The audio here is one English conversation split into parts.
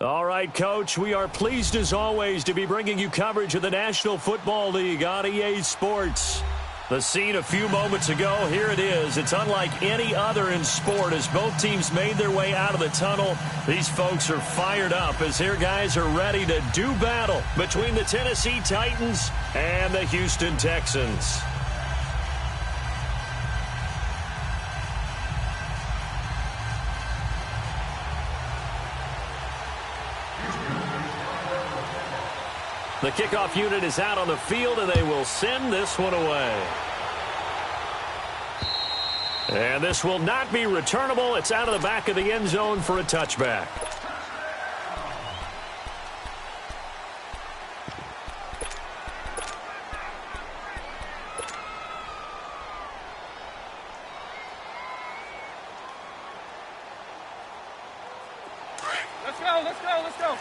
All right, Coach, we are pleased as always to be bringing you coverage of the National Football League on EA Sports. The scene a few moments ago, here it is. It's unlike any other in sport as both teams made their way out of the tunnel. These folks are fired up as their guys are ready to do battle between the Tennessee Titans and the Houston Texans. The kickoff unit is out on the field, and they will send this one away. And this will not be returnable. It's out of the back of the end zone for a touchback. Let's go, let's go, let's go.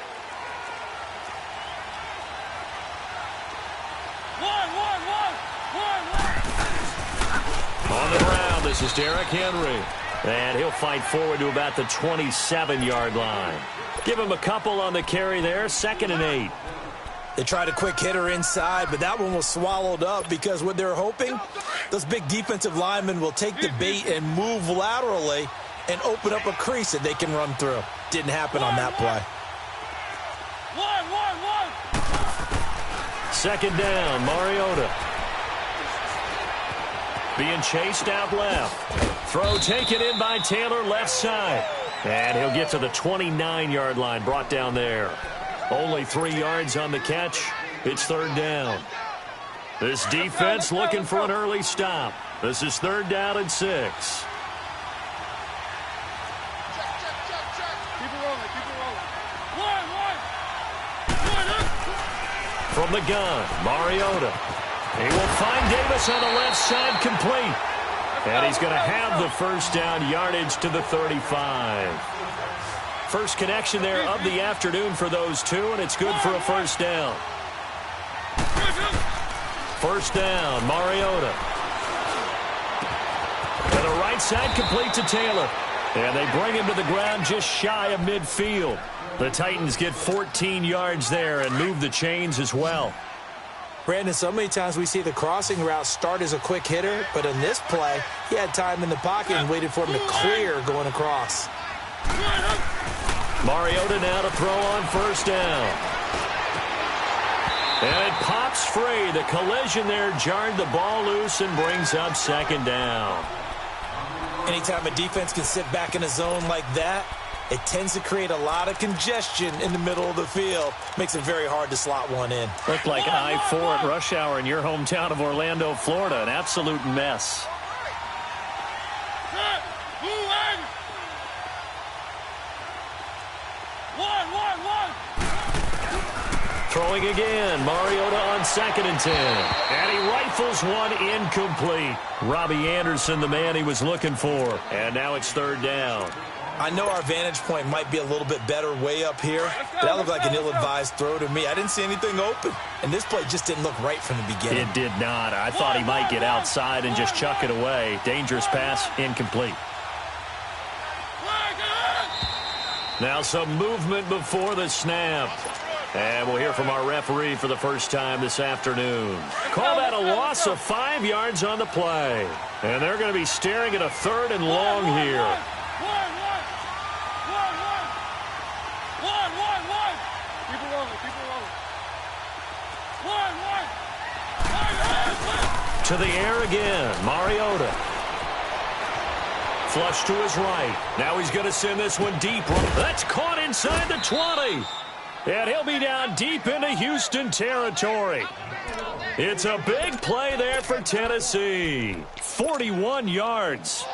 On the ground, this is Derrick Henry. And he'll fight forward to about the 27-yard line. Give him a couple on the carry there, 2nd and 8. They tried a quick hitter inside, but that one was swallowed up because what they're hoping, those big defensive linemen will take the bait and move laterally and open up a crease that they can run through. Didn't happen on that play. 2nd down, Mariota. Being chased out left. Throw taken in by Taylor left side. And he'll get to the 29-yard line, brought down there. Only 3 yards on the catch. It's 3rd down. This defense looking for an early stop. This is 3rd down and 6. Keep it rolling, keep it rolling. From the gun, Mariota. He will find Davis on the left side, complete. And he's going to have the 1st down, yardage to the 35. First connection there of the afternoon for those two, and it's good for a first down. First down, Mariota. To the right side, complete to Taylor. And they bring him to the ground just shy of midfield. The Titans get 14 yards there and move the chains as well. Brandon, so many times we see the crossing route start as a quick hitter, but in this play, he had time in the pocket and waited for him to clear going across. Mariota now to throw on first down. And it pops free. The collision there jarred the ball loose and brings up second down. Anytime a defense can sit back in a zone like that, it tends to create a lot of congestion in the middle of the field. Makes it very hard to slot one in. Looked like I-4 at rush hour in your hometown of Orlando, Florida. An absolute mess. Throwing again, Mariota on second and 10. And he rifles one incomplete. Robbie Anderson, the man he was looking for. And now it's third down. I know our vantage point might be a little bit better way up here, but that looked like an ill-advised throw to me. I didn't see anything open, and this play just didn't look right from the beginning. It did not. I thought he might get outside and just chuck it away. Dangerous pass, incomplete. Now some movement before the snap. And we'll hear from our referee for the first time this afternoon. Call that a loss of 5 yards on the play. And they're going to be staring at a third and long here. To the air again, Mariota. Flush to his right. Now he's going to send this one deep. That's caught inside the 20. And he'll be down deep into Houston territory. It's a big play there for Tennessee. 41 yards.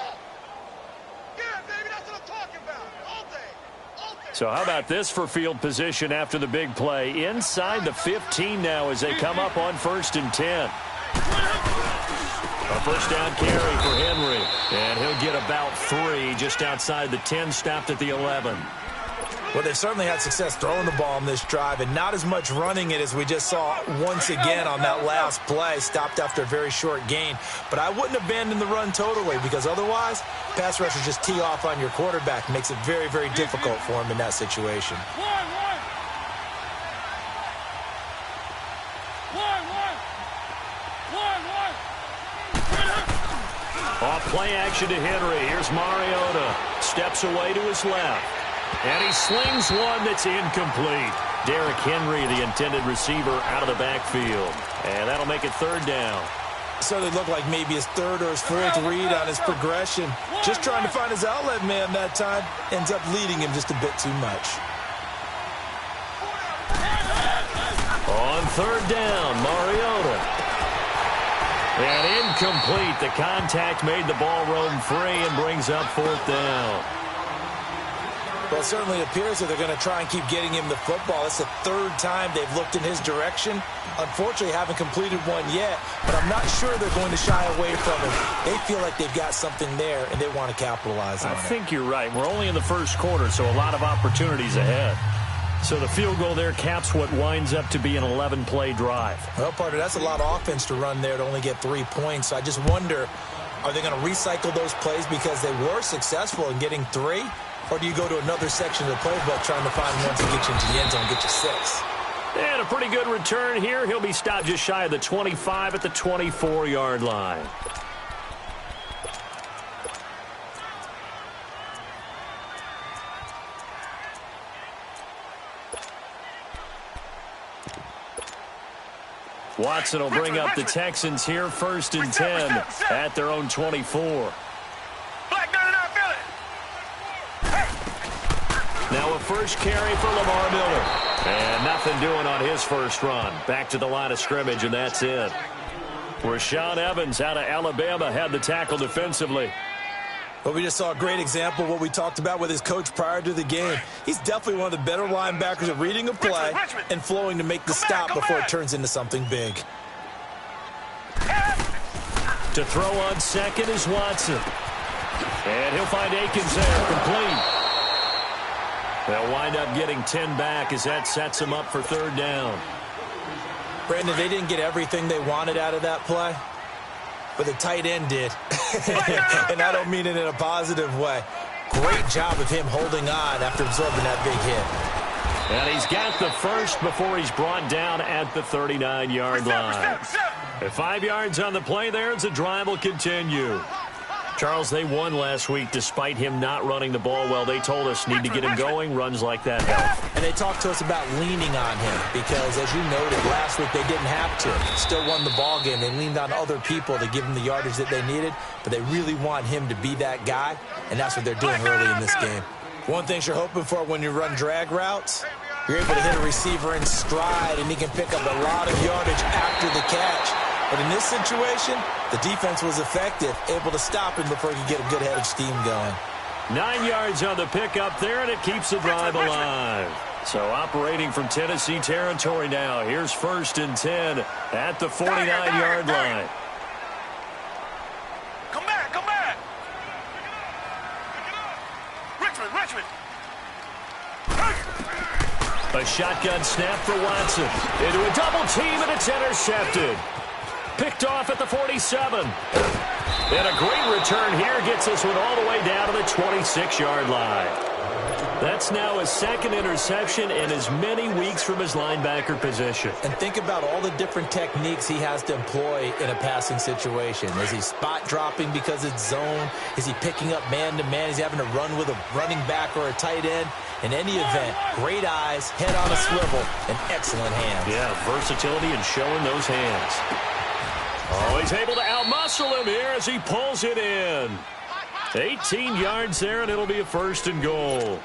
So how about this for field position after the big play? Inside the 15 now as they come up on first and 10. A first down carry for Henry. And he'll get about 3 just outside the 10, stopped at the 11. Well, they've certainly had success throwing the ball on this drive and not as much running it as we just saw once again on that last play. Stopped after a very short gain. But I wouldn't abandon the run totally because otherwise, pass rushers just tee off on your quarterback. Makes it very, very difficult for him in that situation. Off play action to Henry. Here's Mariota. Steps away to his left. And he slings one that's incomplete. Derrick Henry, the intended receiver, out of the backfield. And that'll make it third down. Certainly looked like maybe his third or his fourth read on his progression. Just trying to find his outlet man that time. Ends up leading him just a bit too much. On third down, Mariota. And incomplete. The contact made the ball roam free and brings up fourth down. Well, it certainly appears that they're going to try and keep getting him the football. It's the third time they've looked in his direction. Unfortunately, haven't completed one yet, but I'm not sure they're going to shy away from him. They feel like they've got something there, and they want to capitalize on it. I think you're right. We're only in the first quarter, so a lot of opportunities ahead. So the field goal there caps what winds up to be an 11-play drive. Well, partner, that's a lot of offense to run there to only get 3 points. So I just wonder, are they going to recycle those plays because they were successful in getting 3? Or do you go to another section of the playbook trying to find one to get you into the end zone and get you 6? And a pretty good return here. He'll be stopped just shy of the 25 at the 24-yard line. Watson will bring up the Texans here first and 10 at their own 24. Now a first carry for Lamar Miller. And nothing doing on his first run. Back to the line of scrimmage, and that's it. Rashaan Evans out of Alabama had the tackle defensively. Well, we just saw a great example of what we talked about with his coach prior to the game. He's definitely one of the better linebackers at reading a play and flowing to make the stop before it turns into something big. To throw on second is Watson. And he'll find Akins there, complete. They'll wind up getting 10 back as that sets them up for third down. Brandon, they didn't get everything they wanted out of that play, but the tight end did. And I don't mean it in a positive way. Great job of him holding on after absorbing that big hit. And he's got the first before he's brought down at the 39-yard line. At 5 yards on the play there, the drive will continue. Charles, they won last week despite him not running the ball well. They told us need to get him going. Runs like that help. And they talked to us about leaning on him because, as you noted, last week they didn't have to. Still won the ball game. They leaned on other people to give them the yardage that they needed, but they really want him to be that guy, and that's what they're doing early in this game. One thing you're hoping for when you run drag routes, you're able to hit a receiver in stride, and he can pick up a lot of yardage after the catch. But in this situation, the defense was effective, able to stop him before he could get a good head of steam going. 9 yards on the pickup there, and it keeps the drive alive. So operating from Tennessee territory now. Here's 1st and 10 at the 49-yard line. Come back, come back. Richmond. A shotgun snap for Watson. Into a double team, and it's intercepted. Picked off at the 47. And a great return here gets this one all the way down to the 26-yard line. That's now his second interception in as many weeks from his linebacker position. And think about all the different techniques he has to employ in a passing situation. Is he spot dropping because it's zone? Is he picking up man-to-man? Is he having to run with a running back or a tight end? In any event, great eyes, head on a swivel, and excellent hands. Yeah, versatility and showing those hands. Oh, he's able to outmuscle him here as he pulls it in. 18 yards there, and it'll be a 1st and goal.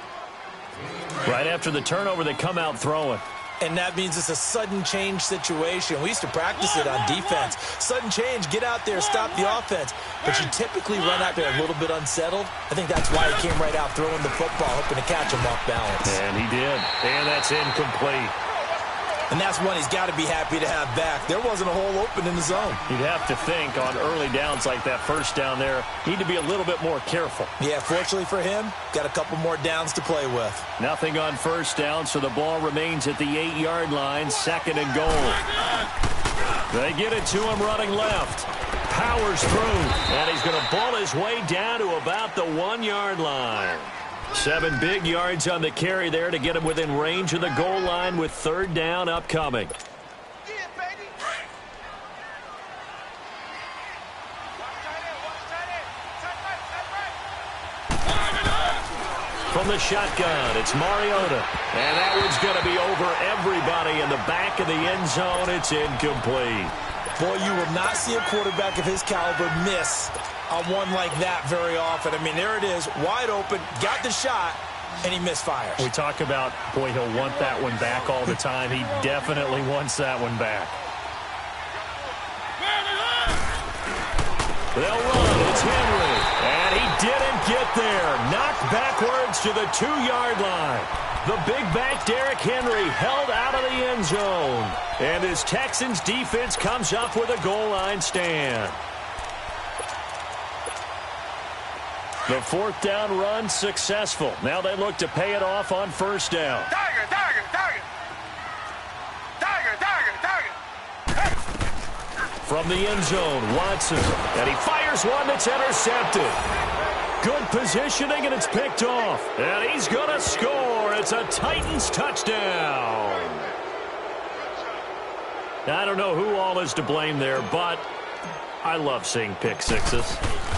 Right after the turnover, they come out throwing. And that means it's a sudden change situation. We used to practice it on defense. Sudden change, get out there, stop the offense. But you typically run out there a little bit unsettled. I think that's why he came right out throwing the football, hoping to catch him off balance. And he did. And that's incomplete. And that's one he's got to be happy to have back. There wasn't a hole open in the zone. You'd have to think on early downs like that, 1st down there, need to be a little bit more careful. Yeah, fortunately for him, got a couple more downs to play with. Nothing on 1st down, so the ball remains at the 8-yard line, 2nd and goal. They get it to him running left. Powers through, and he's going to ball his way down to about the 1-yard line. 7 big yards on the carry there to get him within range of the goal line with 3rd down upcoming. From the shotgun, it's Mariota. And that one's going to be over everybody in the back of the end zone. It's incomplete. Boy, you will not see a quarterback of his caliber miss on one like that very often. I mean, there it is, wide open, got the shot, and he misfires. We talk about, boy, he'll want that one back all the time. He definitely wants that one back. They'll run. It's Henry. And he didn't get there. Knocked backwards to the 2-yard line. The big back Derrick Henry held out of the end zone. And his Texans defense comes up with a goal line stand. The 4th down run successful. Now they look to pay it off on 1st down. Tiger. From the end zone, Watson. And he fires one that's intercepted. Good positioning, and it's picked off. And he's going to score. It's a Titans touchdown. I don't know who all is to blame there, but I love seeing pick sixes.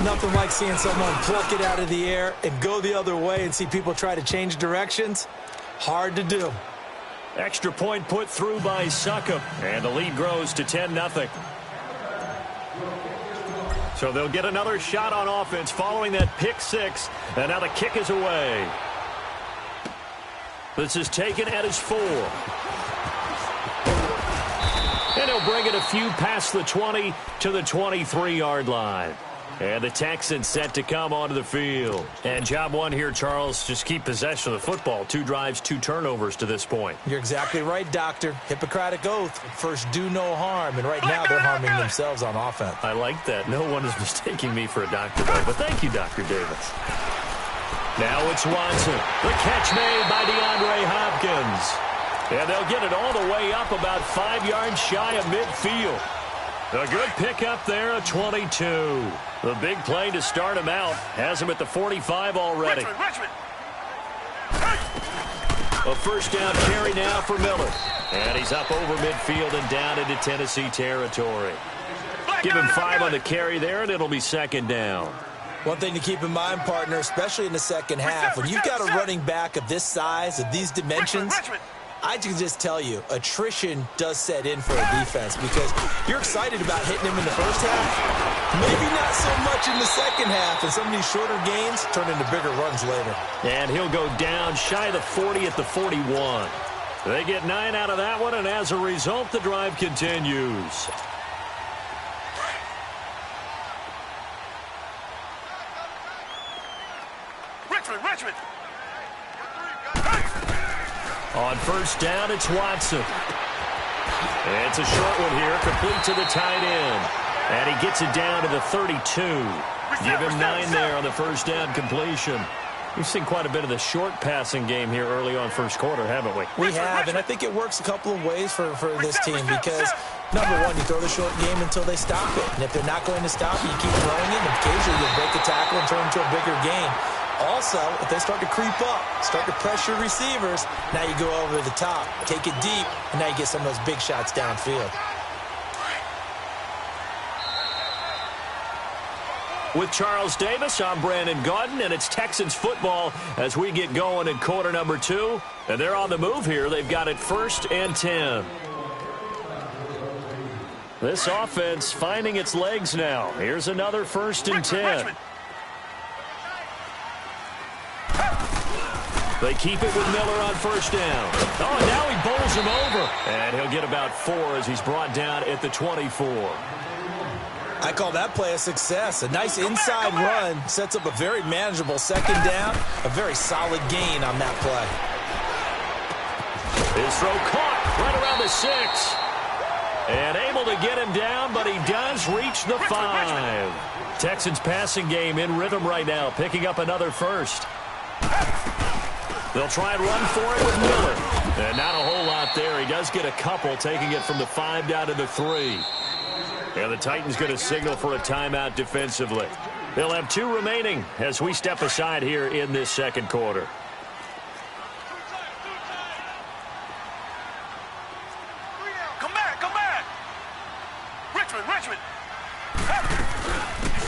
Nothing like seeing someone pluck it out of the air and go the other way and see people try to change directions. Hard to do. Extra point put through by Succop, and the lead grows to 10-0. So they'll get another shot on offense following that pick six, and now the kick is away. This is taken at his 4. And he'll bring it a few past the 20 to the 23-yard line. And the Texans set to come onto the field. And job one here, Charles, just keep possession of the football. 2 drives, 2 turnovers to this point. You're exactly right, Doctor. Hippocratic oath. First, do no harm. And right now, they're harming themselves on offense. I like that. No one is mistaking me for a doctor, though. But thank you, Dr. Davis. Now it's Watson. The catch made by DeAndre Hopkins. And they'll get it all the way up about 5 yards shy of midfield. A good pickup there at 22. The big play to start him out has him at the 45 already. Richmond. A first down carry now for Miller. And he's up over midfield and down into Tennessee territory. Give him 5 on the carry there, and it'll be second down. One thing to keep in mind, partner, especially in the second half, when you've got a running back of this size, of these dimensions, I can just tell you, attrition does set in for a defense because you're excited about hitting him in the first half. Maybe not so much in the second half, and some of these shorter gains turn into bigger runs later. And he'll go down shy of the 40 at the 41. They get 9 out of that one, and as a result, the drive continues. Richmond. On first down, it's Watson. It's a short one here, complete to the tight end. And he gets it down to the 32. Give him 9 there on the first down completion. We've seen quite a bit of the short passing game here early on first quarter, haven't we? We have, and I think it works a couple of ways for this team because, number one, you throw the short game until they stop it. And if they're not going to stop it, you keep throwing it, and occasionally you'll break a tackle and turn into a bigger gain. Also, if they start to creep up, start to pressure receivers, now you go over the top, take it deep, and now you get some of those big shots downfield. With Charles Davis, I'm Brandon Gaudin, and it's Texans football as we get going in quarter number 2. And they're on the move here. They've got it 1st and 10. This offense finding its legs now. Here's another 1st and 10. They keep it with Miller on first down. Oh, and now he bowls him over. And he'll get about 4 as he's brought down at the 24. I call that play a success. A nice inside run sets up a very manageable second down. A very solid gain on that play. His throw caught right around the 6. And able to get him down, but he does reach the 5. Texans passing game in rhythm right now, picking up another first. They'll try and run for it with Miller. And not a whole lot there. He does get a couple, taking it from the 5 down to the 3. And the Titans going to signal for a timeout defensively. They'll have 2 remaining as we step aside here in this second quarter. Come back. Richmond.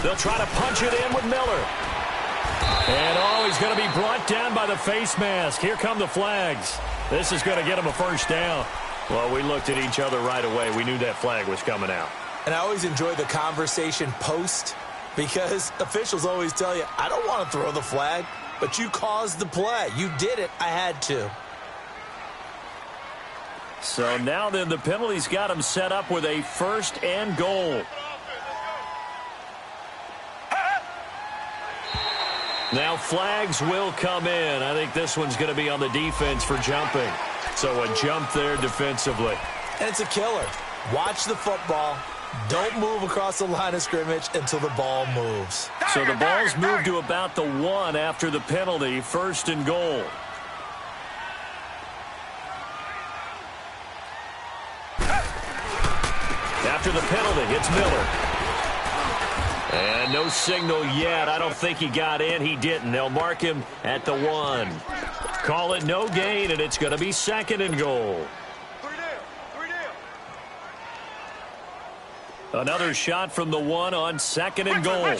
They'll try to punch it in with Miller. And, he's going to be brought down by the face mask. Here come the flags. This is going to get him a first down. Well, we looked at each other right away. We knew that flag was coming out. And I always enjoy the conversation post because officials always tell you, I don't want to throw the flag, but you caused the play. You did it. I had to. So now then the penalty's got him set up with a 1st and goal. Now flags will come in. I think this one's going to be on the defense for jumping. So a jump there defensively. And it's a killer. Watch the football. Don't move across the line of scrimmage until the ball moves. So the ball's moved to about the 1 after the penalty, 1st and goal. After the penalty, it's Miller. And no signal yet. I don't think he got in. He didn't. They'll mark him at the 1. Call it no gain, and it's going to be 2nd and goal. Another shot from the 1 on 2nd and goal.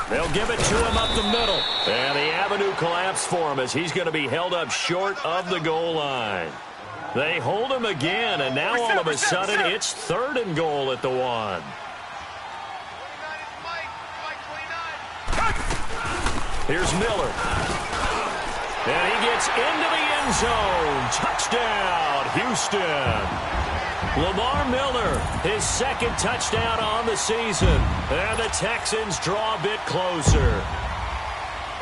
They'll give it to him up the middle. And the avenue collapsed for him as he's going to be held up short of the goal line. They hold him again, and now all of a sudden it's 3rd and goal at the 1. Here's Miller. And he gets into the end zone. Touchdown, Houston. Lamar Miller, his 2nd touchdown on the season. And the Texans draw a bit closer.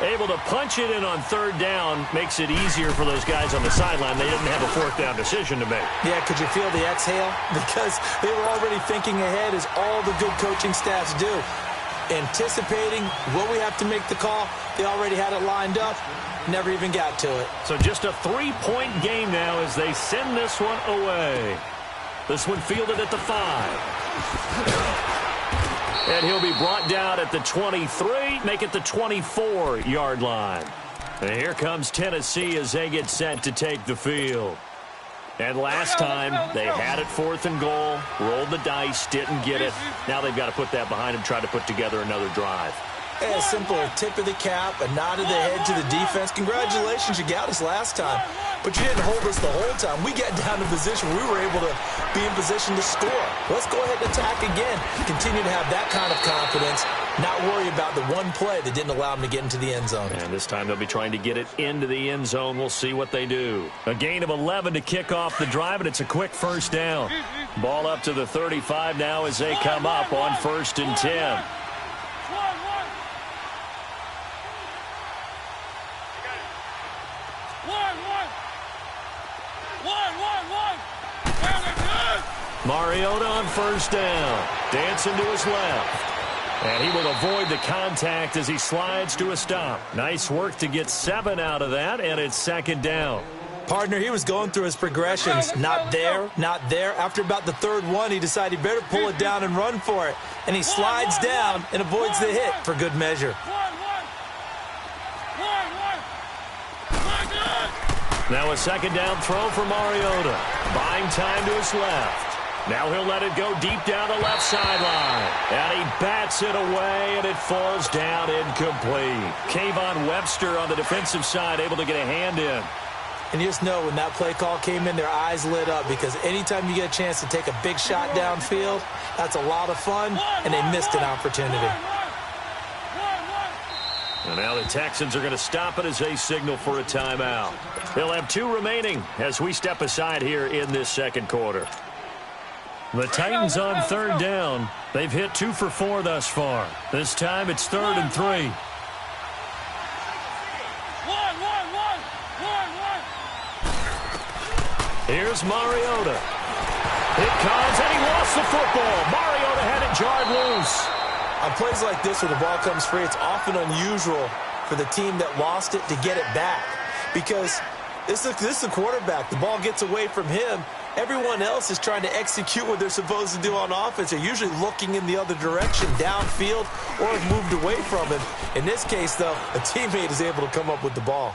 Able to punch it in on third down makes it easier for those guys on the sideline. They didn't have a fourth down decision to make. Yeah, could you feel the exhale? Because they were already thinking ahead, as all the good coaching staffs do. Anticipating what we have to make the call. They already had it lined up. Never even got to it. So just a 3-point game now as they send this one away. This one fielded at the 5. And he'll be brought down at the 23, make it the 24-yard line. And here comes Tennessee as they get set to take the field. And last time, they had it 4th and goal, rolled the dice, didn't get it. Now they've got to put that behind them, try to put together another drive. Yeah, simple, a tip of the cap, a nod of the head to the defense. Congratulations, you got us last time. But you didn't hold us the whole time. We got down to position where we were able to be in position to score. Let's go ahead and attack again. Continue to have that kind of confidence, not worry about the one play that didn't allow them to get into the end zone. And this time they'll be trying to get it into the end zone. We'll see what they do. A gain of 11 to kick off the drive, and it's a quick first down. Ball up to the 35 now as they come up on 1st and 10. Mariota on 1st down. Dancing to his left. And he will avoid the contact as he slides to a stop. Nice work to get 7 out of that, and it's 2nd down. Partner, he was going through his progressions. Not there, not there. After about the 3rd one, he decided he better pull it down and run for it. And he slides down and avoids the hit for good measure. Now a 2nd down throw for Mariota. Buying time to his left. Now he'll let it go deep down the left sideline. And he bats it away, and it falls down incomplete. Kayvon Webster on the defensive side able to get a hand in. And you just know when that play call came in, their eyes lit up, because anytime you get a chance to take a big shot downfield, that's a lot of fun, and they missed an opportunity. And now the Texans are going to stop it as they signal for a timeout. They'll have 2 remaining as we step aside here in this 2nd quarter. The Titans on 3rd down. They've hit 2 for 4 thus far. This time it's 3rd and 3. Here's Mariota. It comes, and he lost the football. Mariota had it jarred loose. On plays like this where the ball comes free, it's often unusual for the team that lost it to get it back, because this is the quarterback. The ball gets away from him. Everyone else is trying to execute what they're supposed to do on offense. They're usually looking in the other direction, downfield, or have moved away from him. In this case, though, a teammate is able to come up with the ball.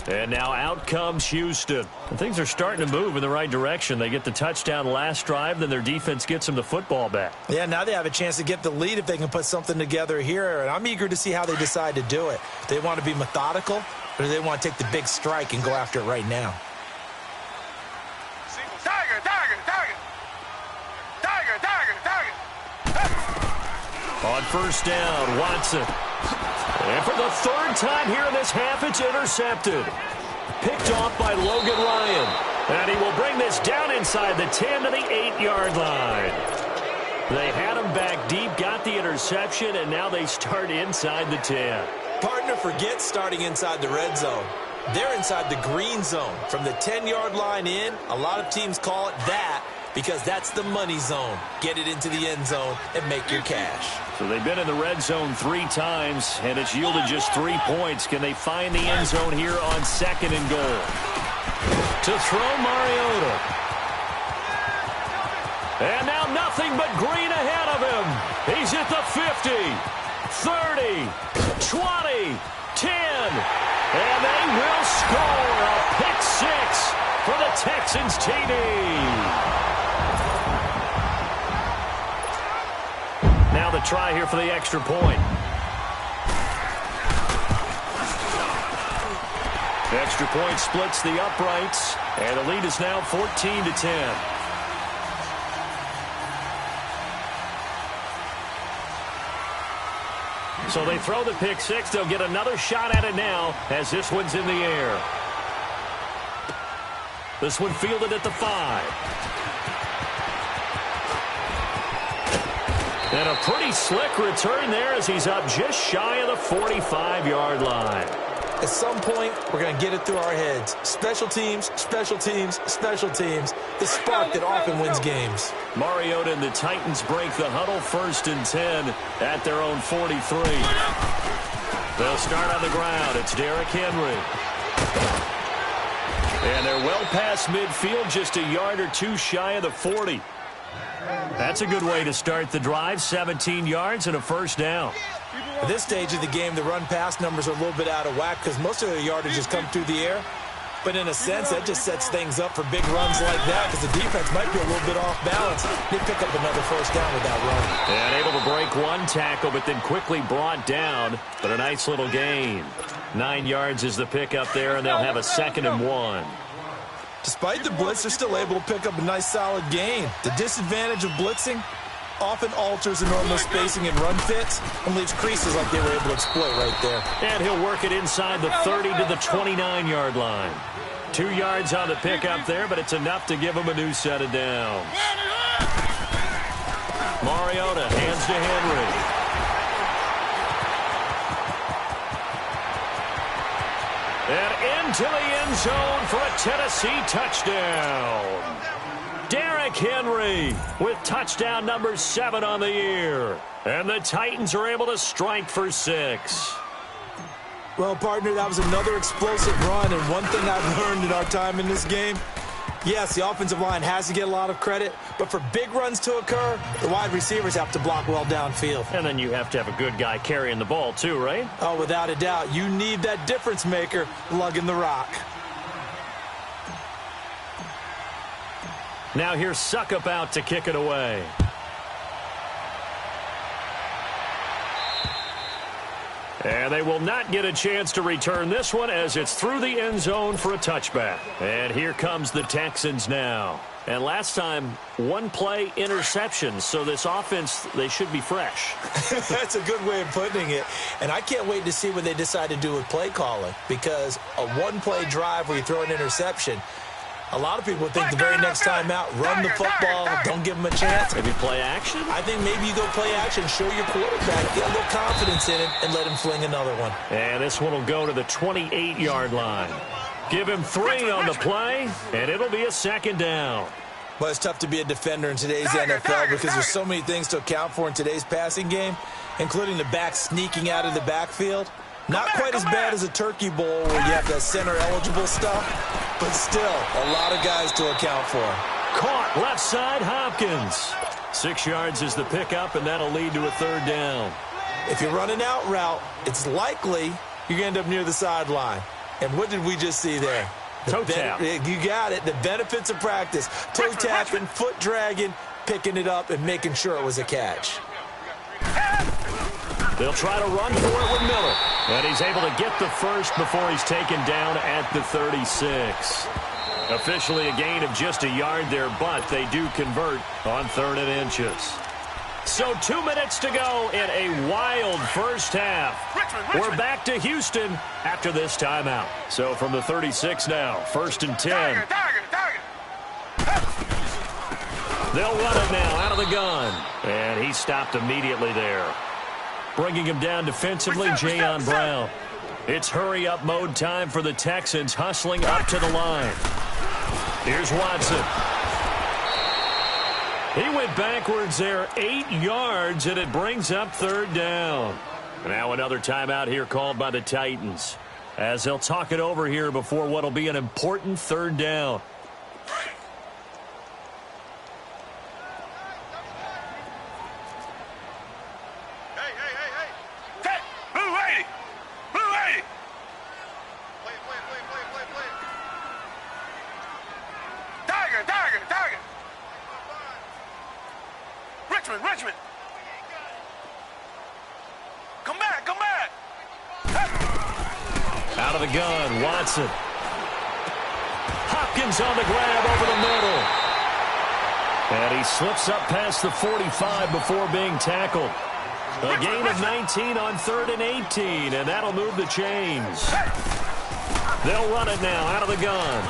And now out comes Houston. And things are starting to move in the right direction. They get the touchdown last drive, then their defense gets them the football back. Yeah, now they have a chance to get the lead if they can put something together here. And I'm eager to see how they decide to do it. Do they want to be methodical, or do they want to take the big strike and go after it right now? Tiger, tiger, tiger. Tiger, tiger, tiger. On 1st down, Watson. And for the 3rd time here in this half, it's intercepted. Picked off by Logan Ryan. And he will bring this down inside the 10 to the 8-yard line. They had him back deep, got the interception, and now they start inside the 10. Partner, forget starting inside the red zone. They're inside the green zone. From the 10-yard line in, a lot of teams call it that because that's the money zone. Get it into the end zone and make your cash. So they've been in the red zone 3 times, and it's yielded just 3 points. Can they find the end zone here on 2nd and goal? To throw Mariota. And now nothing but green ahead of him. He's at the 50, 30, 20, 10. And they will score a pick 6 for the Texans TD. Now the try here for the extra point. The extra point splits the uprights, and the lead is now 14-10. So they throw the pick 6. They'll get another shot at it now as this one's in the air. This one fielded at the 5. And a pretty slick return there as he's up just shy of the 45-yard line. At some point, we're going to get it through our heads. Special teams, special teams, special teams. The spark that often wins games. Mariota and the Titans break the huddle, 1st and 10 at their own 43. They'll start on the ground. It's Derrick Henry. And they're well past midfield, just a yard or two shy of the 40. That's a good way to start the drive, 17 yards and a 1st down. At this stage of the game, the run-pass numbers are a little bit out of whack because most of the yardage has come through the air. But in a sense, that just sets things up for big runs like that because the defense might be a little bit off balance. They pick up another 1st down with that run. And able to break one tackle, but then quickly brought down. But a nice little gain. 9 yards is the pickup there, and they'll have a 2nd and 1. Despite the blitz, they're still able to pick up a nice solid gain. The disadvantage of blitzing often alters the normal spacing and run fits and leaves creases like they were able to exploit right there. And he'll work it inside the 30 to the 29-yard line. 2 yards on the pickup there, but it's enough to give him a new set of downs. Mariota hands to Henry. And into the end zone for a Tennessee touchdown. Derrick Henry with touchdown number 7 on the year. And the Titans are able to strike for 6. Well, partner, that was another explosive run. And one thing I've learned in our time in this game, yes, the offensive line has to get a lot of credit, but for big runs to occur, the wide receivers have to block well downfield. And then you have to have a good guy carrying the ball too, right? Oh, without a doubt. You need that difference maker lugging the rock. Now here's Suckup out to kick it away. And they will not get a chance to return this one as it's through the end zone for a touchback. And here comes the Texans now. And last time, one play interception. So this offense, they should be fresh. That's a good way of putting it. And I can't wait to see what they decide to do with play calling. Because a one-play drive where you throw an interception, a lot of people would think the very next time out, run the football, don't give them a chance. Maybe play action? I think maybe you go play action, show your quarterback, get a little confidence in him, and let him fling another one. And this one will go to the 28-yard line. Give him 3 on the play, and it'll be a 2nd down. Well, it's tough to be a defender in today's NFL because there's so many things to account for in today's passing game, including the back sneaking out of the backfield. Not quite as bad as a turkey bowl where you have that center-eligible stuff, but still a lot of guys to account for. Caught left side, Hopkins. 6 yards is the pickup, and that'll lead to a 3rd down. If you're running out route, it's likely you're going to end up near the sideline. And what did we just see there? Toe tap. You got it. The benefits of practice. Toe tapping, foot dragging, picking it up, and making sure it was a catch. They'll try to run for it with Miller. And he's able to get the first before he's taken down at the 36. Officially a gain of just a yard there, but they do convert on 3rd and inches. So 2 minutes to go in a wild first half. We're back to Houston after this timeout. So from the 36 now, 1st and 10. They'll run it now out of the gun. And he stopped immediately there. Bringing him down defensively, Jayon Brown. It's hurry-up mode time for the Texans, hustling up to the line. Here's Watson. He went backwards there 8 yards, and it brings up 3rd down. Now another timeout here called by the Titans, as they'll talk it over here before what will be an important 3rd down. Richmond. Come back. Out of the gun, Watson. Hopkins on the grab over the middle. And he slips up past the 45 before being tackled. A gain of 19 on 3rd and 18, and that'll move the chains. They'll run it now out of the gun.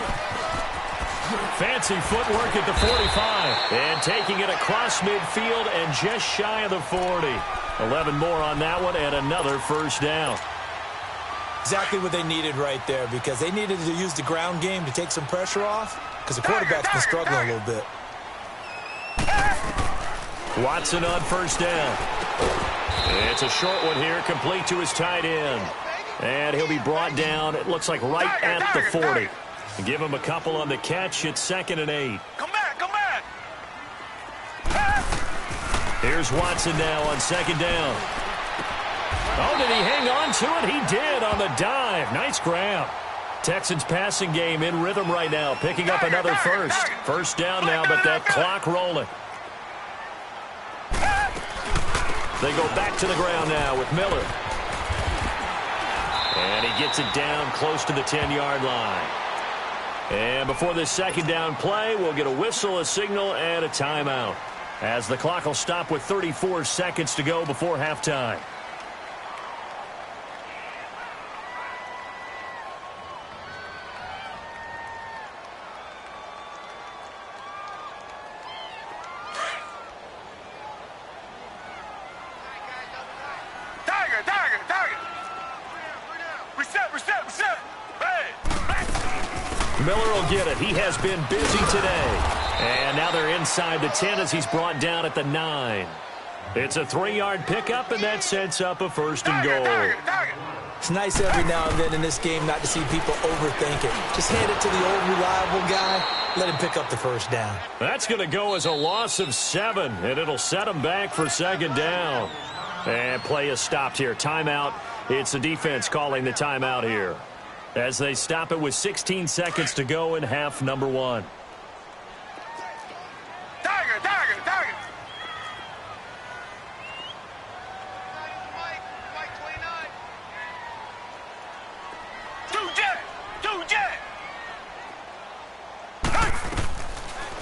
Fancy footwork at the 45. And taking it across midfield and just shy of the 40. 11 more on that one and another first down. Exactly what they needed right there, because they needed to use the ground game to take some pressure off, because the quarterback's been struggling a little bit. Watson on first down. It's a short one here, complete to his tight end. And he'll be brought down, it looks like right at the 40. Give him a couple on the catch. It's 2nd and 8. Come back, come back. Here's Watson now on 2nd down. Oh, did he hang on to it? He did on the dive. Nice grab. Texans passing game in rhythm right now, picking up another first. First down now, but that clock rolling. They go back to the ground now with Miller. And he gets it down close to the 10-yard line. And before this second down play, we'll get a whistle, a signal, and a timeout, as the clock will stop with 34 seconds to go before halftime. Miller will get it. He has been busy today. And now they're inside the 10 as he's brought down at the 9. It's a 3-yard pickup, and that sets up a 1st and goal. It's nice every now and then in this game not to see people overthink it. Just hand it to the old reliable guy. Let him pick up the first down. That's going to go as a loss of 7, and it'll set him back for 2nd down. And play is stopped here. Timeout. It's the defense calling the timeout here, as they stop it with 16 seconds to go in half number 1. Tiger, tiger, tiger. Two jet.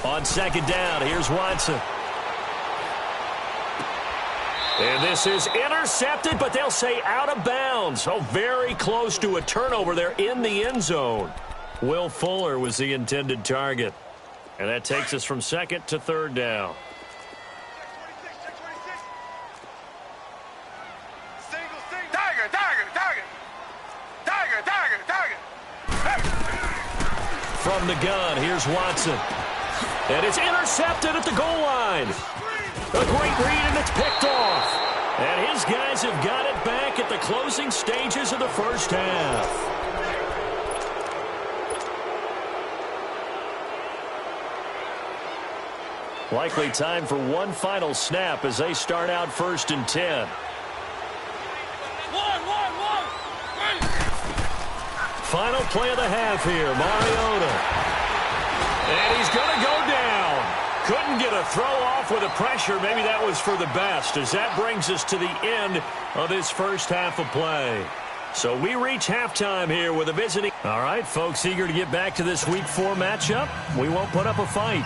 On 2nd down, here's Watson. And this is intercepted, but they'll say out of bounds. Oh, very close to a turnover there in the end zone. Will Fuller was the intended target. And that takes us from 2nd to 3rd down. Tiger, tiger, tiger. Tiger, tiger, tiger. From the gun, here's Watson. And it's intercepted at the goal line. A great read, and it's picked off. And his guys have got it back at the closing stages of the first half. Likely time for one final snap as they start out 1st and 10. Final play of the half here, Mariota. And he's going to go down. Couldn't get a throw off with the pressure. Maybe that was for the best, as that brings us to the end of this first half of play. So we reach halftime here with a visiting. All right, folks, eager to get back to this Week 4 matchup. We won't put up a fight.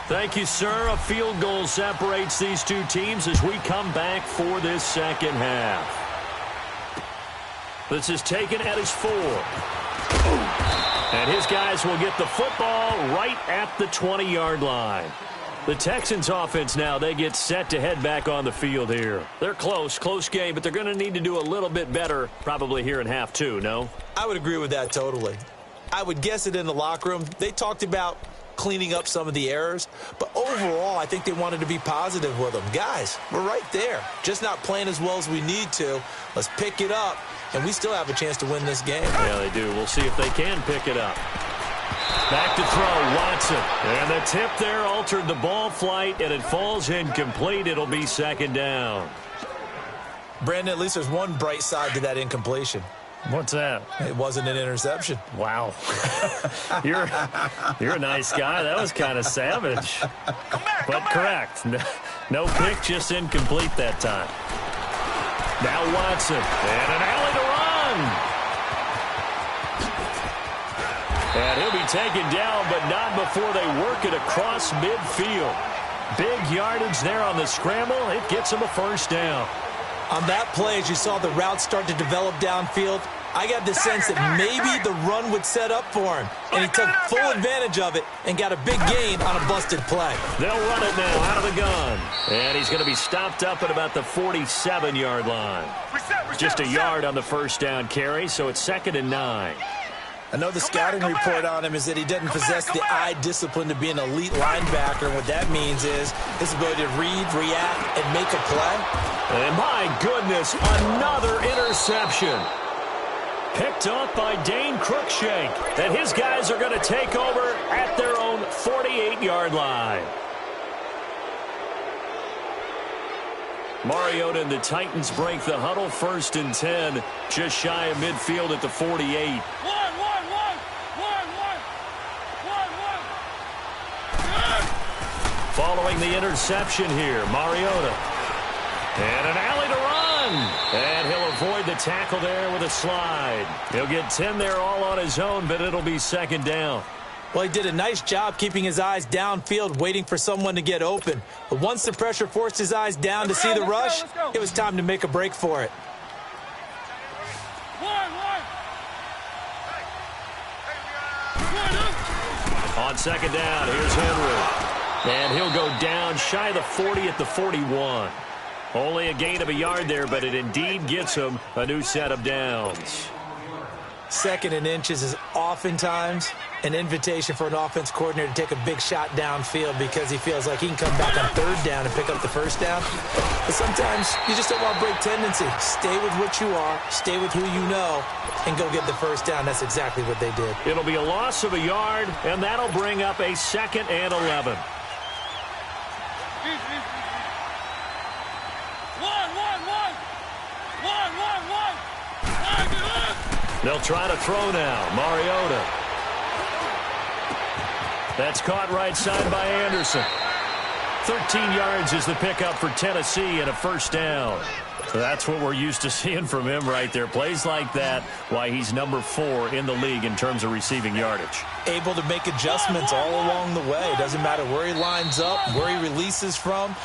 Thank you, sir. A field goal separates these two teams as we come back for this second half. This is taken at his 4. And his guys will get the football right at the 20-yard line. The Texans offense now, they get set to head back on the field here. They're close game, but they're going to need to do a little bit better probably here in half 2, no? I would agree with that totally. I would guess it in the locker room. They talked about cleaning up some of the errors, but overall, I think they wanted to be positive with them. Guys, we're right there. Just not playing as well as we need to. Let's pick it up, and we still have a chance to win this game. Yeah, they do. We'll see if they can pick it up. Back to throw, Watson. And the tip there altered the ball flight, and it falls incomplete. It'll be 2nd down. Brandon, at least there's one bright side to that incompletion. What's that? It wasn't an interception. Wow. You're a nice guy. That was kind of savage. But correct. No pick, just incomplete that time. Now Watson. And an alley to run. And he'll be taken down, but not before they work it across midfield. Big yardage there on the scramble. It gets him a 1st down. On that play, as you saw the route start to develop downfield, I got the sense that maybe the run would set up for him, and he took full advantage of it and got a big gain on a busted play. They'll run it now out of the gun. And he's going to be stopped up at about the 47-yard line. Just a yard on the first down carry, so it's 2nd and 9. I know the scouting report on him is that he doesn't possess the eye discipline to be an elite linebacker. And what that means is his ability to read, react, and make a play. And my goodness, another interception. Picked off by Dane Cruikshank. And his guys are going to take over at their own 48-yard line. Mariota and the Titans break the huddle, 1st and 10, just shy of midfield at the 48. Following the interception here, Mariota. And an alley to run. And he'll avoid the tackle there with a slide. He'll get 10 there all on his own, but it'll be 2nd down. Well, he did a nice job keeping his eyes downfield, waiting for someone to get open. But once the pressure forced his eyes down to see the rush, it was time to make a break for it. On 2nd down, here's Henry. And he'll go down shy of the 40 at the 41. Only a gain of a yard there, but it indeed gets him a new set of downs. 2nd and inches is oftentimes an invitation for an offense coordinator to take a big shot downfield because he feels like he can come back on 3rd down and pick up the 1st down. But sometimes you just don't want to break tendency. Stay with what you are, stay with who you know, and go get the 1st down. That's exactly what they did. It'll be a loss of a yard, and that'll bring up a 2nd and 11. They'll try to throw now. Mariota. That's caught right side by Anderson. 13 yards is the pickup for Tennessee and a 1st down. So that's what we're used to seeing from him right there. Plays like that, why he's number 4 in the league in terms of receiving yardage. Able to make adjustments all along the way. It doesn't matter where he lines up, where he releases from.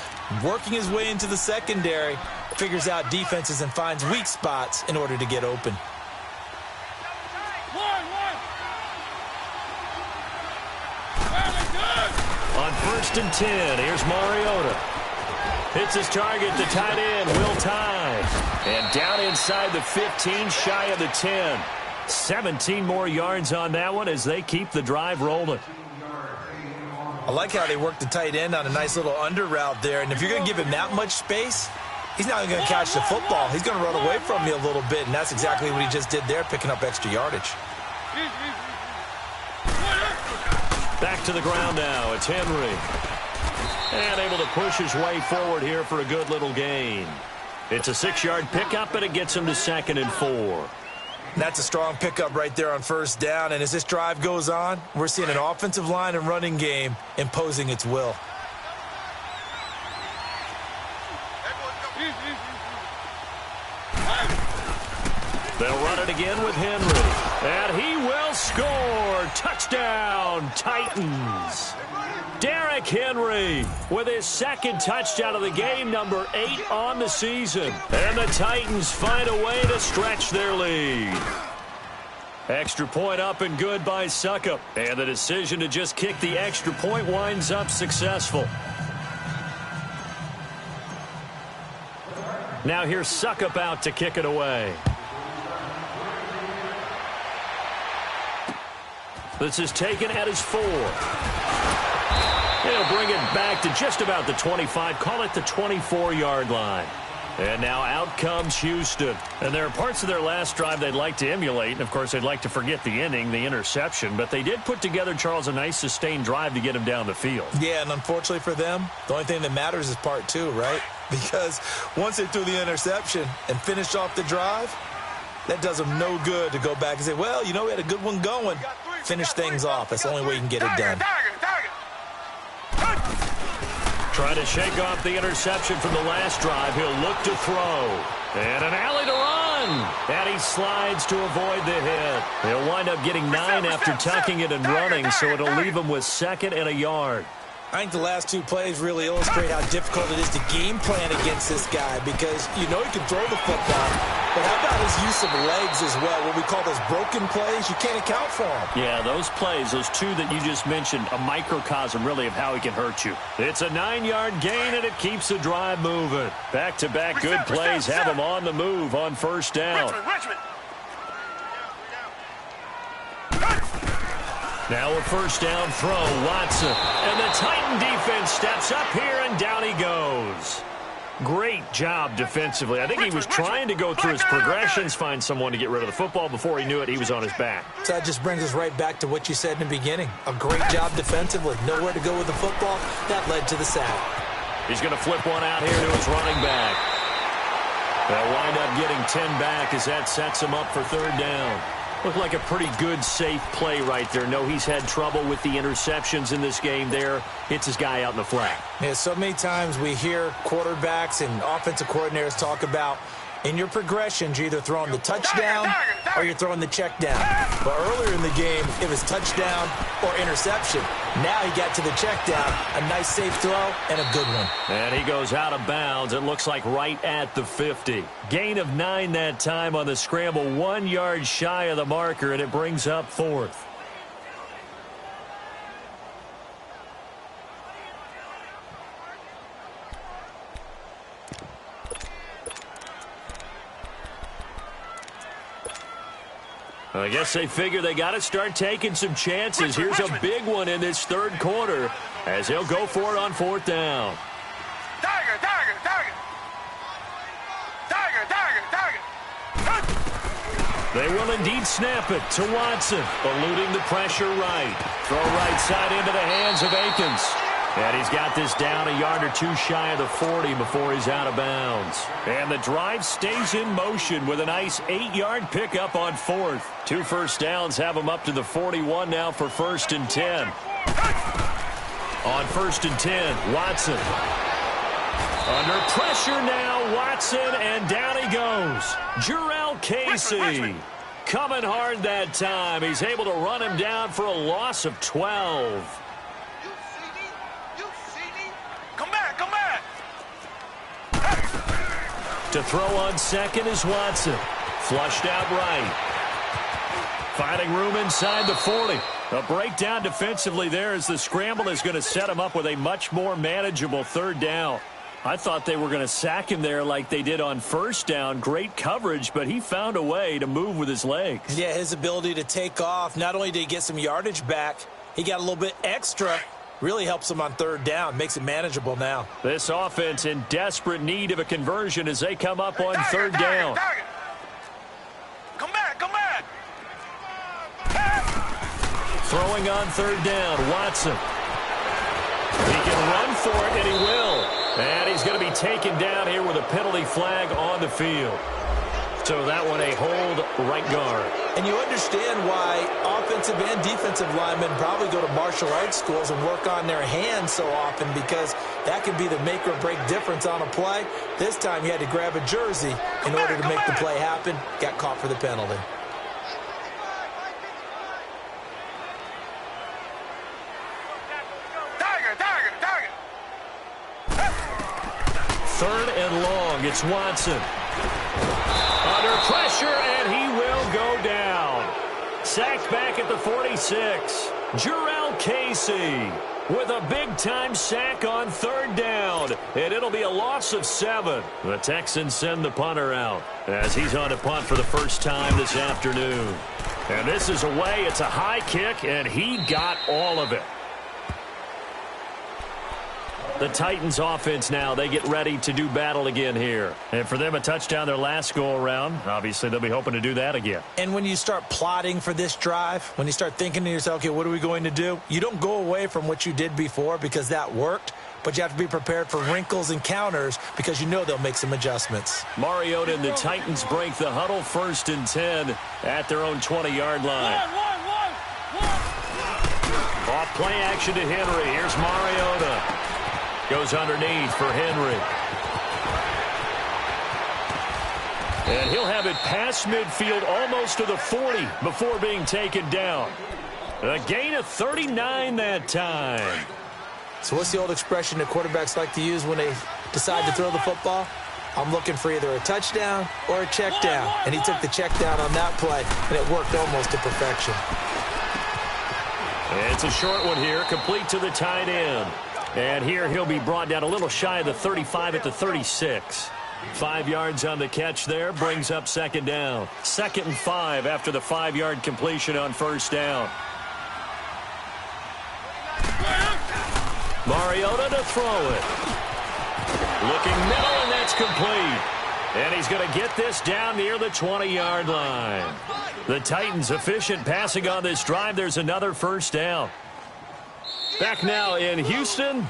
Working his way into the secondary, figures out defenses and finds weak spots in order to get open. On 1st and 10, here's Mariota. Hits his target, the tight end, Will Tye. And down inside the 15, shy of the 10. 17 more yards on that one as they keep the drive rolling. I like how they work the tight end on a nice little under route there. And if you're going to give him that much space, he's not going to catch the football. He's going to run away from you a little bit, and that's exactly what he just did there, picking up extra yardage. Back to the ground now. It's Henry. And able to push his way forward here for a good little gain. It's a 6-yard pickup, and it gets him to 2nd and 4. And that's a strong pickup right there on 1st down. And as this drive goes on, we're seeing an offensive line and running game imposing its will. They'll run it again with Henry. And he will score. Touchdown, Titans. Derrick Henry with his 2nd touchdown of the game, number 8 on the season. And the Titans find a way to stretch their lead. Extra point up and good by Succop. And the decision to just kick the extra point winds up successful. Now here's Succop out to kick it away. This is taken at his 4. He'll bring it back to just about the 25. Call it the 24-yard line. And now out comes Houston. And there are parts of their last drive they'd like to emulate. And, of course, they'd like to forget the inning, the interception. But they did put together, Charles, a nice sustained drive to get him down the field. Yeah, and unfortunately for them, the only thing that matters is part 2, right? Because once they threw the interception and finished off the drive, that does them no good to go back and say, well, you know, we had a good one going. Finish things off. That's the only way you can get it done. Trying to shake off the interception from the last drive. He'll look to throw. And an alley to run. And he slides to avoid the hit. He'll wind up getting 9 after tucking it and running, so it'll leave him with 2nd and a yard. I think the last two plays really illustrate how difficult it is to game plan against this guy because you know he can throw the football, but how about his use of legs as well? What we call those broken plays, you can't account for them. Yeah, those plays, those two that you just mentioned, a microcosm really of how he can hurt you. It's a 9-yard gain, and it keeps the drive moving. Back-to-back good plays have him on the move on first down. Richmond. Now a first down throw, Watson. And the Titan defense steps up here, and down he goes. Great job defensively. I think he was trying to go through his progressions, find someone to get rid of the football. Before he knew it, he was on his back. So that just brings us right back to what you said in the beginning. A great job defensively. Nowhere to go with the football. That led to the sack. He's going to flip one out here to his running back. They'll wind up getting 10 back as that sets him up for third down. Looked like a pretty good, safe play right there. No, he's had trouble with the interceptions in this game there. Hits his guy out in the flat. Yeah, so many times we hear quarterbacks and offensive coordinators talk about in your progressions, you're either throwing the touchdown or you're throwing the check down. But earlier in the game, it was touchdown or interception. Now he got to the check down. A nice safe throw and a good one. And he goes out of bounds. It looks like right at the 50. Gain of 9 that time on the scramble. 1 yard shy of the marker, and it brings up fourth. I guess they figure they got to start taking some chances. Here's a big one in this third quarter as he'll go for it on fourth down. Tiger. They will indeed snap it to Watson, eluding the pressure right. Throw right side into the hands of Akins. And he's got this down a yard or two shy of the 40 before he's out of bounds. And the drive stays in motion with a nice 8-yard pickup on fourth. 2 first downs have him up to the 41 now for first and 10. On first and 10, Watson. Under pressure now, Watson, and down he goes. Jarrell Casey coming hard that time. He's able to run him down for a loss of 12. To throw on second is Watson. Flushed out right. Finding room inside the 40. A breakdown defensively there as the scramble is going to set him up with a much more manageable third down. I thought they were going to sack him there like they did on first down. Great coverage, but he found a way to move with his legs. Yeah, his ability to take off. Not only did he get some yardage back, he got a little bit extra. Really helps him on third down. Makes it manageable now. This offense in desperate need of a conversion as they come up on third down. Come back. Throwing on third down, Watson. He can run for it, and he will. And he's going to be taken down here with a penalty flag on the field. So that one a hold right guard. And you understand why offensive and defensive linemen probably go to martial arts schools and work on their hands so often because that can be the make or break difference on a play. This time he had to grab a jersey in order to make the play happen. Got caught for the penalty. Third and long, it's Watson. Under pressure, and he will go down. Sacked back at the 46. Jarrell Casey with a big-time sack on third down, and it'll be a loss of 7. The Texans send the punter out as he's on to punt for the first time this afternoon. And this is away. It's a high kick, and he got all of it. The Titans offense now, they get ready to do battle again here. And for them, a touchdown their last go-around. Obviously, they'll be hoping to do that again. And when you start plotting for this drive, when you start thinking to yourself, okay, what are we going to do? You don't go away from what you did before because that worked, but you have to be prepared for wrinkles and counters because you know they'll make some adjustments. Mariota and the Titans break the huddle first and 10 at their own 20-yard line. Off play action to Henry. Here's Mariota. Goes underneath for Henry. And he'll have it past midfield almost to the 40 before being taken down. A gain of 39 that time. So what's the old expression that quarterbacks like to use when they decide to throw the football? I'm looking for either a touchdown or a check down. And he took the check down on that play, and it worked almost to perfection. It's a short one here, complete to the tight end. And here he'll be brought down a little shy of the 35 at the 36. 5 yards on the catch there, brings up second down. 2nd and 5 after the 5-yard completion on first down. Mariota to throw it. Looking middle, and that's complete. And he's going to get this down near the 20-yard line. The Titans efficient passing on this drive. There's another first down. Back now in Houston.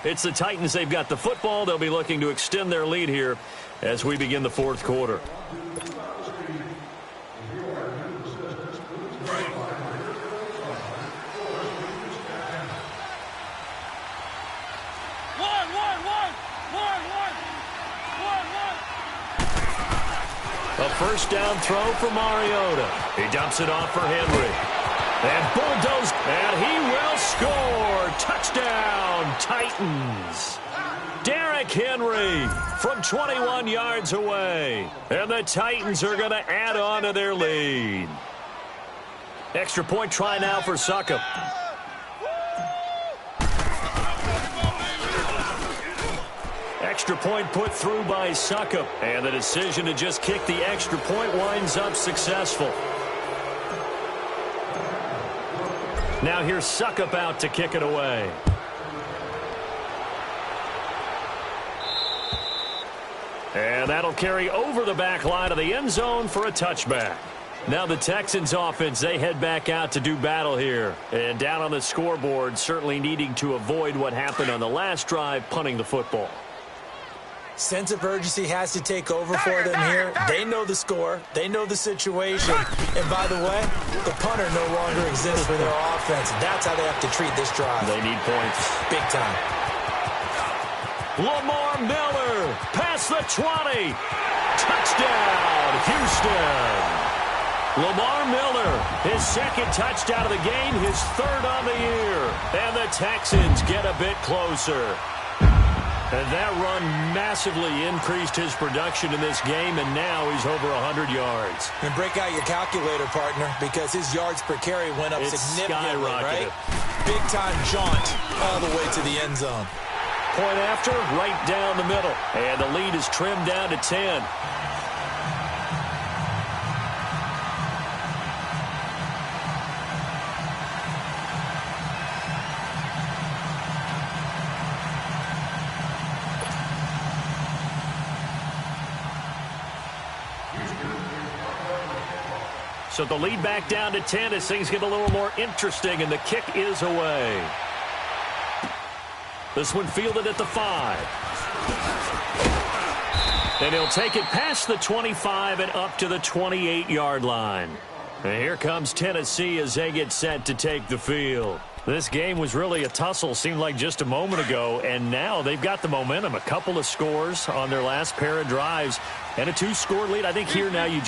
It's the Titans. They've got the football. They'll be looking to extend their lead here as we begin the fourth quarter. A first down throw for Mariota. He dumps it off for Henry. And bulldoze, and he will score. Touchdown, Titans. Derrick Henry from 21 yards away. And the Titans are going to add on to their lead. Extra point try now for Succop. Extra point put through by Succop. And the decision to just kick the extra point winds up successful. Now here's Succop out to kick it away. And that'll carry over the back line of the end zone for a touchback. Now the Texans offense, they head back out to do battle here. And down on the scoreboard, certainly needing to avoid what happened on the last drive, punting the football. Sense of urgency has to take over for them here. They know the score. They know the situation. And by the way, the punter no longer exists for their offense. That's how they have to treat this drive. They need points. Big time. Lamar Miller past the 20. Touchdown, Houston. Lamar Miller, his second touchdown of the game, his third on the year. And the Texans get a bit closer. And that run massively increased his production in this game, and now he's over 100 yards. And break out your calculator, partner, because his yards per carry went up significantly, right? Big-time jaunt all the way to the end zone. Point after, right down the middle. And the lead is trimmed down to 10. So the lead back down to 10 as things get a little more interesting, and the kick is away. This one fielded at the 5. And he'll take it past the 25 and up to the 28-yard line. And here comes Tennessee as they get set to take the field. This game was really a tussle, seemed like just a moment ago, and now they've got the momentum. A couple of scores on their last pair of drives and a 2-score lead. I think here now you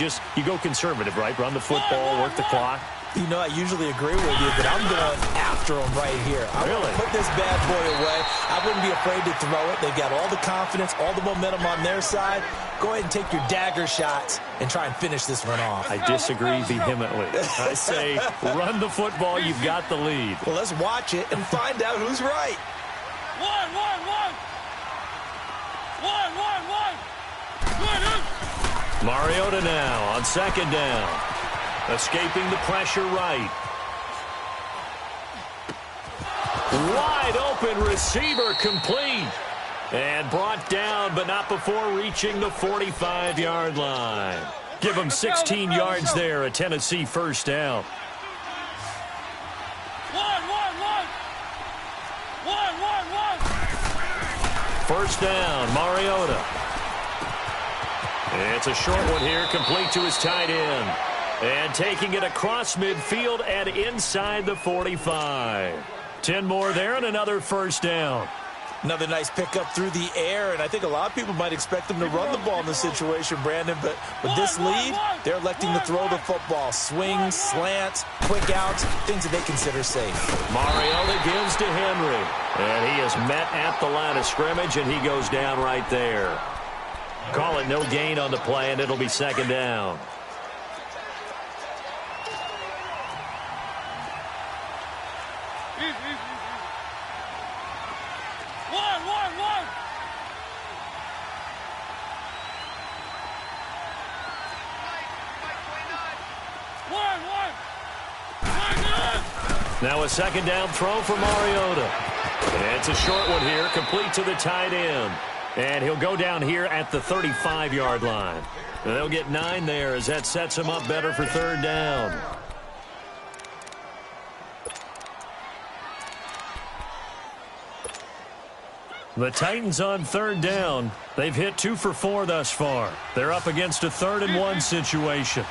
go conservative, right? Run the football, work the clock. You know, I usually agree with you, but I'm going after them right here. I'm going to put this bad boy away. I wouldn't be afraid to throw it. They've got all the confidence, all the momentum on their side. Go ahead and take your dagger shots and try and finish this one off. I disagree vehemently. I say run the football. You've got the lead. Well, let's watch it and find out who's right. Mariota now on second down. Escaping the pressure right. Wide open receiver complete. And brought down, but not before reaching the 45-yard line. Give him 16 yards there, a Tennessee first down. First down, Mariota. It's a short one here, complete to his tight end. And taking it across midfield and inside the 45. 10 more there and another first down. Another nice pickup through the air, and I think a lot of people might expect them to run the ball in this situation, Brandon, but with this lead, they're electing to throw the football. Swings, slants, quick outs, things that they consider safe. Mariota gives to Henry, and he is met at the line of scrimmage, and he goes down right there. Call it no gain on the play, and it'll be second down. Now a second down throw for Mariota. It's a short one here, complete to the tight end. And he'll go down here at the 35-yard line. They'll get 9 there as that sets him up better for third down. The Titans on third down. They've hit 2 for 4 thus far. They're up against a 3rd-and-1 situation.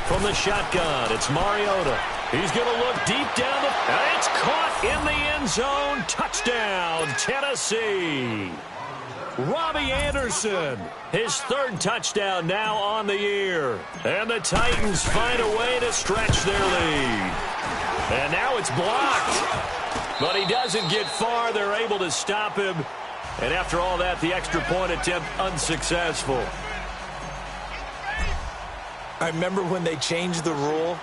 From the shotgun, it's Mariota. He's going to look deep down the... And it's caught in the end zone. Touchdown, Tennessee. Robbie Anderson, his 3rd touchdown now on the year. And the Titans find a way to stretch their lead. And now it's blocked. But he doesn't get far. They're able to stop him. And after all that, the extra point attempt unsuccessful. I remember when they changed the rule,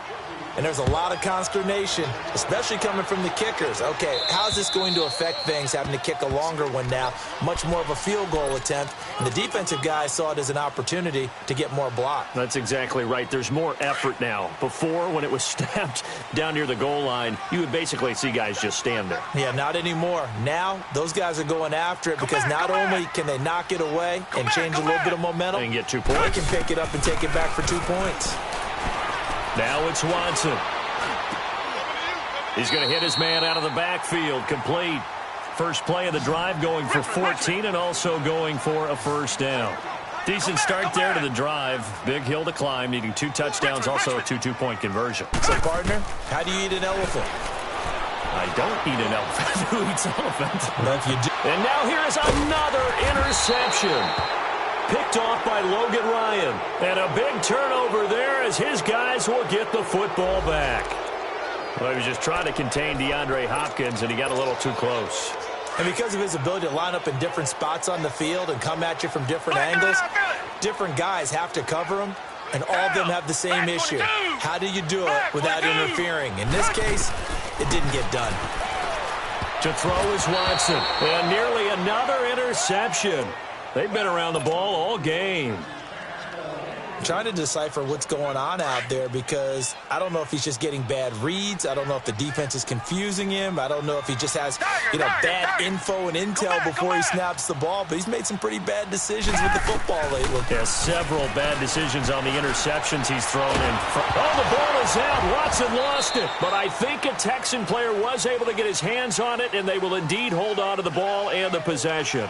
and there's a lot of consternation, especially coming from the kickers. Okay, how's this going to affect things, having to kick a longer one now, much more of a field goal attempt, and the defensive guys saw it as an opportunity to get more block. That's exactly right. There's more effort now. Before, when it was snapped down near the goal line, you would basically see guys just stand there. Yeah, not anymore. Now, those guys are going after it because not only can they knock it away and change a little bit of momentum, and get 2 points. They can pick it up and take it back for 2 points. Now it's Watson. He's going to hit his man out of the backfield. Complete. First play of the drive, going for 14 and also going for a first down. Decent start there to the drive. Big hill to climb, needing 2 touchdowns, also a 2-2-point conversion. So, partner, how do you eat an elephant? I don't eat an elephant. Who eats elephant? Well, if you do. And now here is another interception. Picked off by Logan Ryan. And a big turnover there as his guys will get the football back. Well, he was just trying to contain DeAndre Hopkins, and he got a little too close. And because of his ability to line up in different spots on the field and come at you from different angles, different guys have to cover him, and all of them have the same issue. How do you do it without interfering? In this case, it didn't get done. To throw is Watson. And nearly another interception. They've been around the ball all game. I'm trying to decipher what's going on out there because I don't know if he's just getting bad reads. I don't know if the defense is confusing him. I don't know if he just has, bad info and intel before he snaps the ball. But he's made some pretty bad decisions with the football lately. Yeah, several bad decisions on the interceptions he's thrown in. Oh, the ball is out. Watson lost it. But I think a Texan player was able to get his hands on it, and they will indeed hold on to the ball and the possession.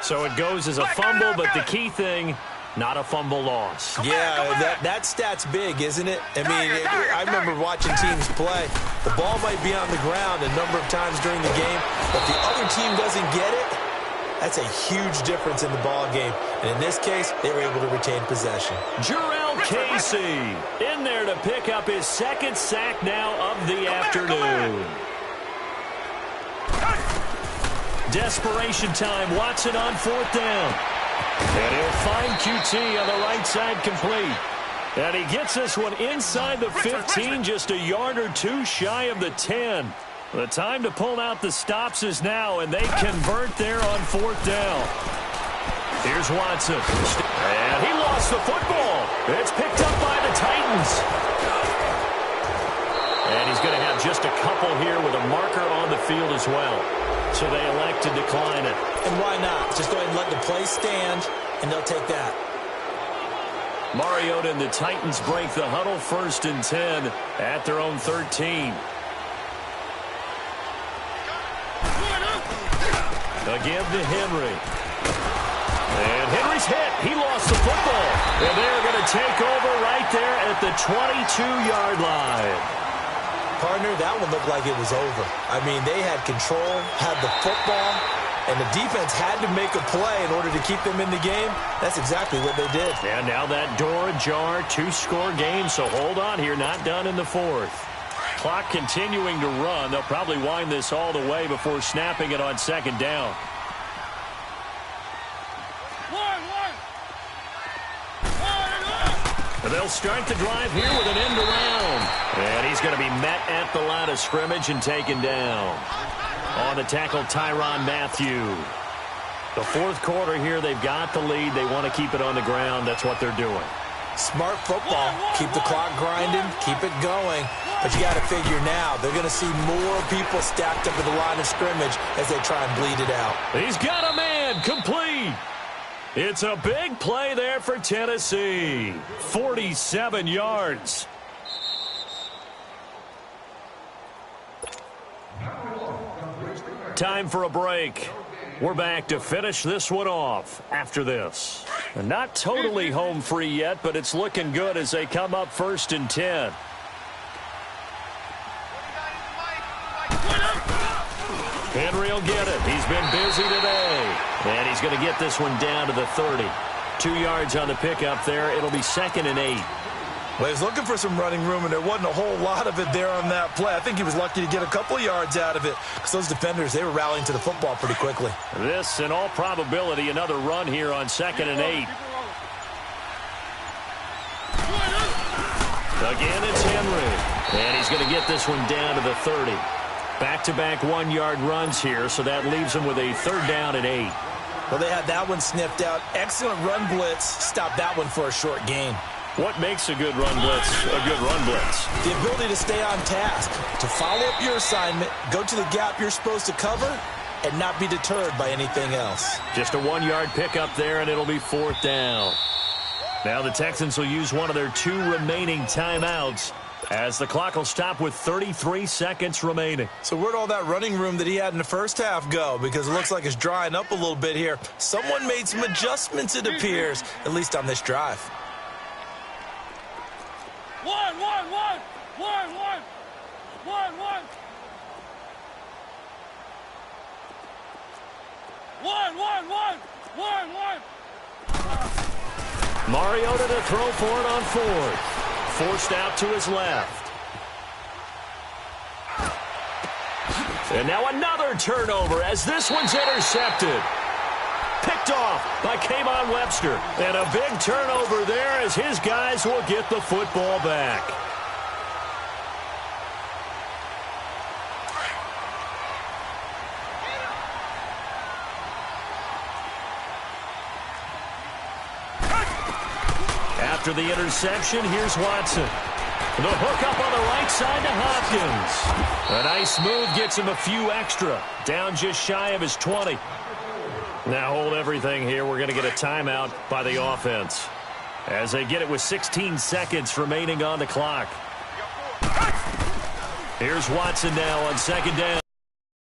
So it goes as a fumble, but the key thing, not a fumble loss. Yeah, that stat's big, isn't it? I mean, I remember watching teams play. The ball might be on the ground a number of times during the game, but the other team doesn't get it. That's a huge difference in the ball game. And in this case, they were able to retain possession. Jarrell Casey in there to pick up his 2nd sack now of the afternoon. Desperation time. Watson on 4th down. And he'll find QT on the right side complete. And he gets this one inside the 15, just a yard or 2 shy of the 10. The time to pull out the stops is now, and they convert there on 4th down. Here's Watson. And he lost the football. It's picked up by the Titans. And he's going to have just a couple here with a marker on the field as well. So they elect to decline it. And why not? Just go ahead and let the play stand, and they'll take that. Mariota and the Titans break the huddle, 1st and 10 at their own 13. A give to Henry. And Henry's hit. He lost the football. And they're going to take over right there at the 22-yard line. Partner, that one looked like it was over. I mean, they had control, had the football, and the defense had to make a play in order to keep them in the game. That's exactly what they did. And now that door ajar, 2-score game, so hold on here, not done in the fourth. Clock continuing to run. They'll probably wind this all the way before snapping it on second down. And they'll start the drive here with an end around. And he's going to be met at the line of scrimmage and taken down. On the tackle, Tyrann Mathieu. The fourth quarter here, they've got the lead. They want to keep it on the ground. That's what they're doing. Smart football. Keep the clock grinding. Keep it going. But you got to figure now, they're going to see more people stacked up at the line of scrimmage as they try and bleed it out. He's got a man. Complete. It's a big play there for Tennessee. 47 yards. Time for a break. We're back to finish this one off after this. Not totally home free yet, but it's looking good as they come up 1st and 10. Henry will get it. He's been busy today. And he's going to get this one down to the 30. 2 yards on the pickup there. It'll be 2nd and 8. Well, he was looking for some running room, and there wasn't a whole lot of it there on that play. I think he was lucky to get a couple of yards out of it because those defenders, they were rallying to the football pretty quickly. This, in all probability, another run here on 2nd and 8. Again, it's Henry. And he's going to get this one down to the 30. Back-to-back 1-yard runs here, so that leaves him with a 3rd down and 8. Well, they had that one sniffed out. Excellent run blitz. Stopped that one for a short gain. What makes a good run blitz a good run blitz? The ability to stay on task, to follow up your assignment, go to the gap you're supposed to cover, and not be deterred by anything else. Just a 1-yard pickup there, and it'll be 4th down. Now the Texans will use one of their 2 remaining timeouts as the clock will stop with 33 seconds remaining. So where'd all that running room that he had in the first half go? Because it looks like it's drying up a little bit here. Someone made some adjustments, it appears, at least on this drive. Mariota to throw for it on 4th. Forced out to his left. And now another turnover as this one's intercepted. Picked off by K'Von Webster. And a big turnover there as his guys will get the football back. After the interception, here's Watson. The hook up on the right side to Hopkins. A nice move gets him a few extra. Down just shy of his 20. Now hold everything here. We're going to get a timeout by the offense as they get it with 16 seconds remaining on the clock. Here's Watson now on 2nd down.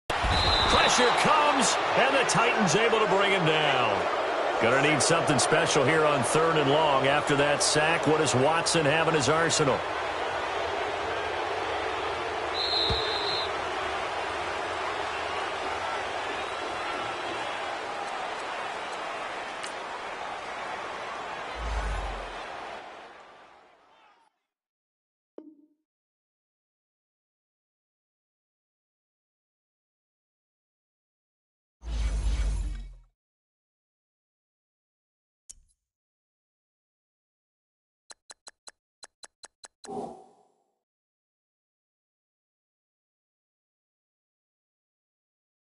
Pressure comes, and the Titans able to bring him down. Going to need something special here on 3rd and long. After that sack, what does Watson have in his arsenal?